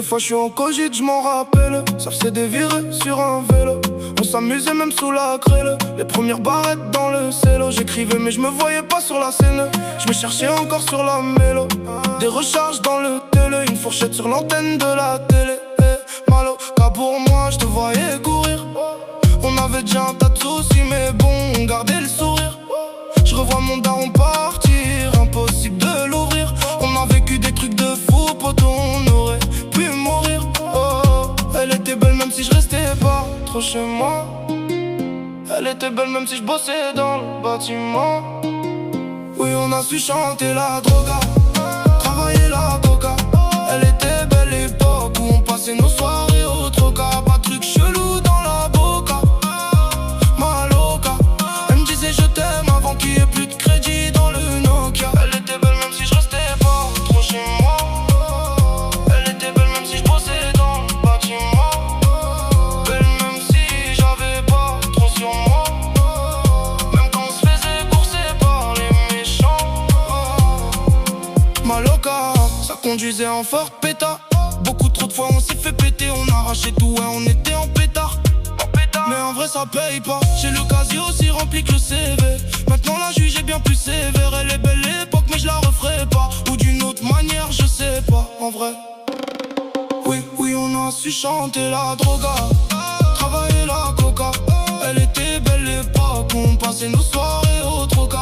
Des fois je suis en cogite, je m'en rappelle. Ça faisait des virées sur un vélo. On s'amusait même sous la grêle. Les premières barrettes dans le cello. J'écrivais mais je me voyais pas sur la scène. Je me cherchais encore sur la mélo. Des recharges dans le télé. Une fourchette sur l'antenne de la télé. Malo, car pour moi je te voyais courir. On avait déjà un tas de soucis mais bon, on gardait le sourire. Je revois mon daron partir, impossible de l'ouvrir. On a vécu des trucs de fou, poteau, on aurait pu mourir. Oh, elle était belle même si je restais pas trop chez moi. Elle était belle même si je bossais dans le bâtiment. Oui, on a su chanter la droga, travailler la coca. Elle était belle l'époque où on passait nos soirées au troca. Pas de trucs chelous dans la boca, ma loca. Elle me disait je t'aime avant qu'il y ait plus de crédit dans le Nokia. Elle était belle même si je restais pas trop chez moi. Elle était belle même si je bossais dans le bâtiment. Belle même si j'avais pas trop sur moi. Même quand on se faisait courser par les méchants. Ma loca, ça conduisait en forte péta. Beaucoup trop de fois on s'est fait péter. On arrachait tout, ouais on était en pétard. Mais en vrai ça paye pas. J'ai le casier aussi rempli que le CV. Maintenant la juge est bien plus sévère. Elle est belle l'époque mais je la referai pas. Ou d'une autre manière je sais pas. En vrai, oui on a su chanter la droga, travailler la coca. Elle était belle l'époque où on passait nos soirées au troca.